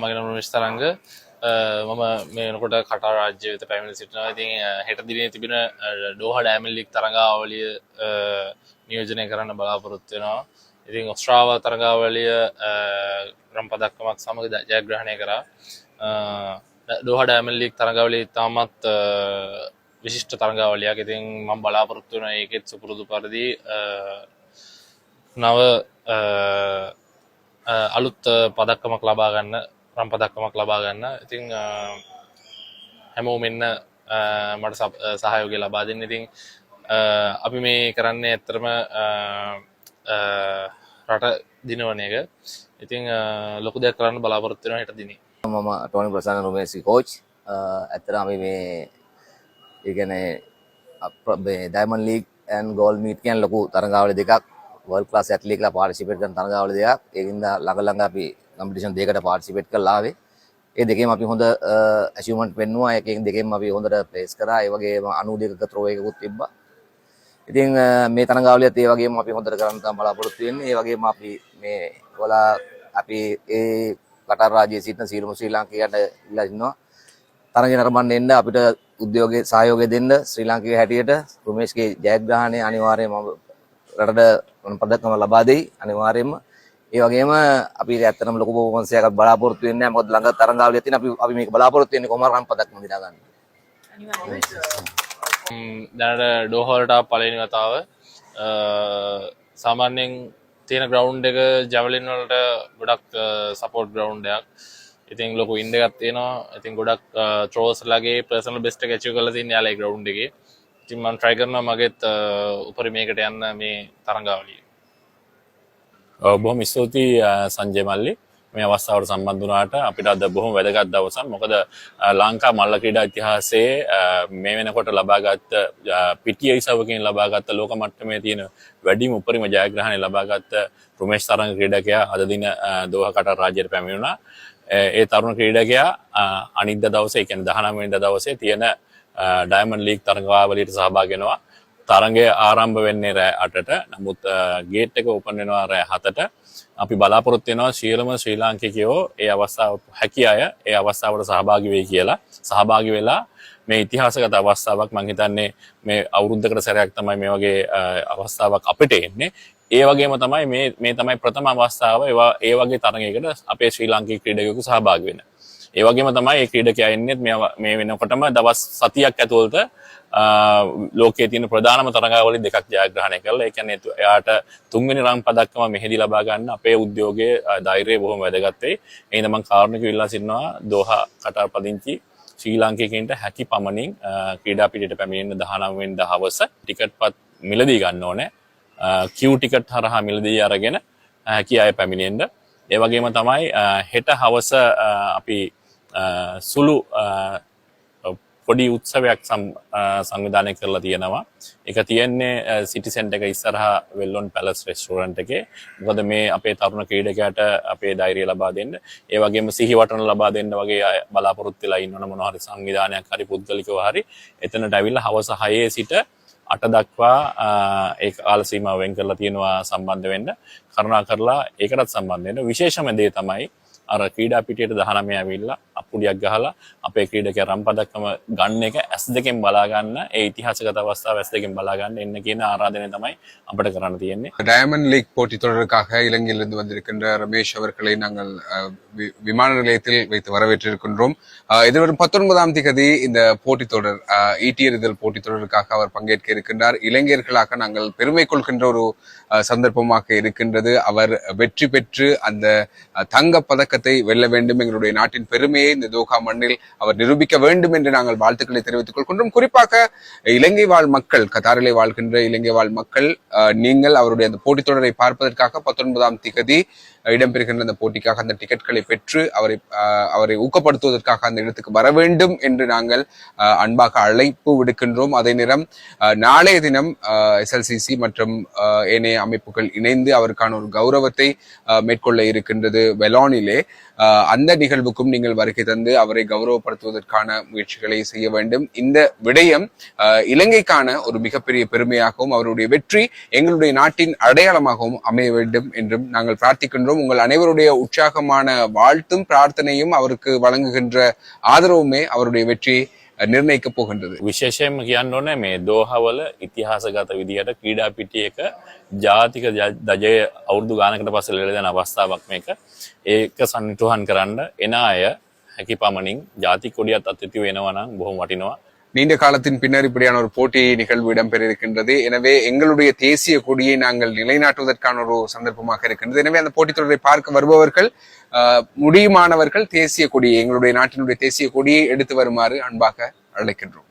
මගේ නම රමේෂ් තරංග. මම මේ වෙනකොට කටාර් රාජ්‍ය වෙත පැමිණ සිටිනවා. ඉතින් හෙට දිනේ තිබෙන ඩෝහා ඩයමන්ඩ් ලීග් තරඟාවලිය නියෝජනය කරන්න බලාපොරොත්තු වෙනවා. ඉතින් ඔස්ට්‍රාව තරඟාවලිය රම් පදක්කමක් සමග ජයග්‍රහණය කරා. ඩෝහා ඩයමන්ඩ් ලීග් තරඟාවලිය ඉතාමත් විශිෂ්ට තරඟාවලියක්. ඉතින් මම බලාපොරොත්තු වෙනවා ඒකෙත් සුපුරුදු පරිදි නව අලුත් පදක්කමක් ලබා ගන්න, රම් පදක්කමක් ලබා ගන්න. ඉතින් හැමෝම එන්න මට සහයෝගය ලබා දෙන්න. ඉතින් අපි මේ කරන්නේ ඇත්තටම රට දිනවන එක. ඉතින් ලොකු දෙයක් කරන්න බලාපොරොත්තු වෙනවා හෙට දිනේ. මම ටෝනි ප්‍රසන්න රොමේසි කෝච්. ඇත්තටම අපි මේ ඒ කියන්නේ diamond league and gold meet කියන ලොකු තරඟාවලි දෙකක් වර්ල්ඩ් ක්ලාස් ඇත්ලීට්ලා පාර්ටිසිපේට් කරන තරඟාවලි දෙකක්. ඒකින්ද ළඟ අපි කම්පිටිෂන් දෙකකට පාර්ටිසිපේට් කරලා ආවේ. ඒ දෙකේම අපි හොඳ ඇචීව්මන්ට් පෙන්නුවා. ඒකෙන් දෙකෙන්ම අපි හොඳට ප්ලේස් කරා. ඒ වගේම 92ක ත්‍රෝ එකකුත් තිබ්බා. ඉතින් මේ තරඟාවලියත් ඒ වගේම අපි හොඳට කරන්න තමයි බලාපොරොත්තු වෙන්නේ. ඒ වගේම අපි මේ අපි ඒ කටාර් රාජ්‍යයේ සිටින සියලුම ශ්‍රී ලාංකිකයන්ට ඉල්ලා ඉන්නවා තරඟය නරඹන්න එන්න, අපිට උද්‍යෝගයේ සහයෝගය දෙන්න. ශ්‍රී ලාංකික හැටියට රොමේෂ්ගේ ජයග්‍රහණය අනිවාර්යයෙන්ම රටට පදක්කම ලබා දෙයි අනිවාර්යයෙන්ම. ඒ වගේම අපි ඇත්තටම ලොකු පර්ෆෝමන්ස් එකක් බලාපොරොත්තු වෙන්නේ නැහැ. මොකද ළඟ තරඟාවලියක් තියෙන අපි මේක බලාපොරොත්තු වෙන්නේ කොහොම හරි පදක්කම දිනා ගන්න. දැනට ඩෝහාවට පළවෙනි වතාව සාමාන්‍යයෙන් තියෙන ග්‍රවුන්ඩ් එක ජැවලින් වලට ගොඩක් සපෝට් ග්‍රවුන්ඩ් එකක්. ඉතින් ලොකු ඉන්ඩ් එකක් තියෙනවා. ඉතින් ගොඩක් ත්‍රෝස් ලගේ පර්සනල් බෙස්ට් එක ඇචීව් කරලා තියෙන යාලේ ග්‍රවුන්ඩ් එකේ. ඉතින් මම try කරනවා මගෙත් උපරිමයකට යන්න මේ තරඟාවලිය. බොහොම ස්තුතියි සංජය මල්ලි මේ අවස්ථාවට සම්බන්ධ වුණාට. අපිට අද බොහොම වැදගත් දවසක්. මොකද ලංකා මල්ල ක්‍රීඩා ඉතිහාසයේ මේ වෙනකොට ලබාගත් පිටිය ඉසවකින් ලබාගත් ලෝක මට්ටමේ තියෙන වැඩිම උපරිම ජයග්‍රහණය ලබාගත් රොමේෂ් තරංග ක්‍රීඩකයා අද දින දෝහා කටාර් රාජ්‍යයට පැමිණුණා. ඒ තරුණ ක්‍රීඩකයා අනිද්දා දවසේ, ඒ කියන්නේ 19 වෙනිදා දවසේ තියෙන ඩයමන්ඩ් ලීග් තරඟාවලියට සහභාගී වෙනවා. තරඟය ආරම්භ වෙන්නේ රෑ 8ට. නමුත් ගේට් එක ඕපන් වෙනවා රෑ 7ට. අපි බලාපොරොත්තු වෙනවා සියලුම ශ්‍රී ලාංකිකයෝ ඒ අවස්ථාව හැකි අය ඒ අවස්ථාවට සහභාගී වෙයි කියලා. සහභාගී වෙලා මේ ඉතිහාසගත අවස්ථාවක්, මම හිතන්නේ මේ අවුරුද්දකට සැරයක් තමයි මේ වගේ අවස්ථාවක් අපිට එන්නේ. ඒ වගේම තමයි මේ තමයි ප්‍රථම අවස්ථාව ඒ වගේ තරඟයකට අපේ ශ්‍රී ලාංකික ක්‍රීඩකයෙකු සහභාගී වෙන්න. ඒ වගේම තමයි මේ ක්‍රීඩකයා එන්නේ මේ වෙනකොටම දවස් 7ක් ඇතුළත ලෝකයේ තියෙන ප්‍රධානම තරඟාවලි දෙකක් ජයග්‍රහණය කරලා, ඒ කියන්නේ එයාට තුන්වෙනි රම් පදක්කම මෙහිදී ලබා ගන්න අපේ උද්‍යෝගයේ ධෛර්යය බොහොම වැදගත් වෙයි. එහෙනම් මම කාරුණිකව ඉල්ලා සිටිනවා දෝහා කටාර් පදිංචි ශ්‍රී ලාංකිකයින්ට හැකි පමණින් ක්‍රීඩා පිටියට පැමිණෙන්න 19 වෙනිදා හවස ටිකට්පත් මිලදී ගන්න ඕනේ. Q ටිකට් හරහා මිලදී අරගෙන හැකි අය පැමිණෙන්න. ඒ වගේම තමයි හෙට හවස අපි සුළු පොඩි උත්සවයක් සංවිධානය කරලා තියෙනවා. ඒක තියෙන්නේ සිටි සෙන්ටර් එක ඉස්සරහා වෙල්ලොන් පැලස් රෙස්ටෝරන්ට් එකේ. මොකද මේ අපේ තරුණ ක්‍රීඩකයාට අපේ ධෛර්යය ලබා දෙන්න, ඒ වගේම සිහිවටන ලබා දෙන්න වගේ බලාපොරොත්තු වෙලා ඉන්නවනේ මොනවා හරි සංවිධානයක් හරි පුද්ගලිකව හරි එතනට ඇවිල්ලා හවස 6 සිට 8 දක්වා ඒ කාල සීමාව වෙන් කරලා තියෙනවා සම්බන්ධ වෙන්න. කරුණා කරලා ඒකටත් සම්බන්ධ වෙන්න. විශේෂම දේ තමයි අර ක්‍රීඩා පිටියට 19 ඇවිල්ලා අප්පුඩියක් ගහලා අපේ ක්‍රීඩකයා රම් පදක්කම ගන්න එක S2කින් බලා ගන්න, ඒ ඉතිහාසගත අවස්ථාව S2කින් බලා ගන්න එන්න කියන ආරාධනය තමයි අපිට කරන්න තියෙන්නේ. டயமண்ட் லீக் போட்டித் தொடருக்காக இலங்கையிலிருந்து வந்திருக்கின்ற ரமேஷ் அவர்களை நாங்கள் விமான நிலையத்தில் வைத்து வரவேற்றிருக்கின்றோம். எதிர்வரும் 19ஆம் தேதி இந்த போட்டித் தொடர் ஈட்டியெறிதல் போட்டித் தொடருக்காக அவர் பங்கேற்க இருக்கின்றார். இளைஞர்களாக நாங்கள் பெருமை கொள்கின்ற ஒரு சந்தர்ப்பமாக இருக்கின்றது. அவர் வெற்றி பெற்று அந்த தங்க பதக்கத்தை வெல்ல வேண்டும், எங்களுடைய நாட்டின் பெருமையை இந்த தோஹா மண்ணில் அவர் நிரூபிக்க வேண்டும் என்று நாங்கள் வாழ்த்துக்களை தெரிவித்துக் கொள்கின்றோம். குறிப்பாக இலங்கை வாழ் மக்கள், கத்தாரிலே வாழ்கின்ற இலங்கை வாழ் மக்கள், நீங்கள் அவருடைய அந்த போட்டித் தொடரை பார்ப்பதற்காக 19ஆம் தேதி இடம்பெறுகின்ற அந்த போட்டிக்காக அந்த டிக்கெட்களை பெற்று அவரை ஊக்கப்படுத்துவதற்காக அந்த இடத்துக்கு வர வேண்டும் என்று நாங்கள் அன்பாக அழைப்பு விடுக்கின்றோம். அதே நேரம் நாளைய தினம் SLCC மற்றும் ஏனைய அமைப்புகள் இணைந்து அவருக்கான ஒரு கௌரவத்தை மேற்கொள்ள இருக்கின்றது வெலானிலே. அந்த நிகழ்வுக்கும் நீங்கள் வருகை தந்து அவரை கௌரவப்படுத்துவதற்கான முயற்சிகளை செய்ய வேண்டும். இந்த விடயம் இலங்கைக்கான ஒரு மிகப்பெரிய பெருமையாகவும் அவருடைய வெற்றி எங்களுடைய நாட்டின் அடையாளமாகவும் அமைய வேண்டும் என்றும் நாங்கள் பிரார்த்திக்கின்றோம். உங்கள் அனைவருடைய உற்சாகமான வாழ்த்தும் பிரார்த்தனையும் அவருக்கு வழங்குகின்ற ආදරවුමේ அவருடைய வெற்றியை නිර්ණයික පොහොන්දද විශේෂයෙන්ම කියන්න ඕනේ මේ දෝහවල ඉතිහාසගත විදිහට ක්‍රීඩා පිටියක ජාතික දජය අවුරුදු ගානකට පස්සේ ලැබෙන අවස්ථාවක් මේක. ඒක සම්නිටුහන් කරන්න එන අය හැකි පමණින් ජාතික කොඩියත් අත්විඳ වෙනවා නම් බොහොම වටිනවා. நீண்ட காலத்தின் பின்னர் இப்படியான ஒரு போட்டி நிகழ்வு இடம்பெற இருக்கின்றது. எனவே எங்களுடைய தேசிய கொடியை நாங்கள் நிலைநாட்டுவதற்கான ஒரு சந்தர்ப்பமாக இருக்கின்றது. எனவே அந்த போட்டித் தொடரை பார்க்க வருபவர்கள் முடியுமானவர்கள் தேசிய கொடியை எங்களுடைய நாட்டினுடைய தேசிய கொடியை எடுத்து வருமாறு அன்பாக அழைக்கின்றோம்.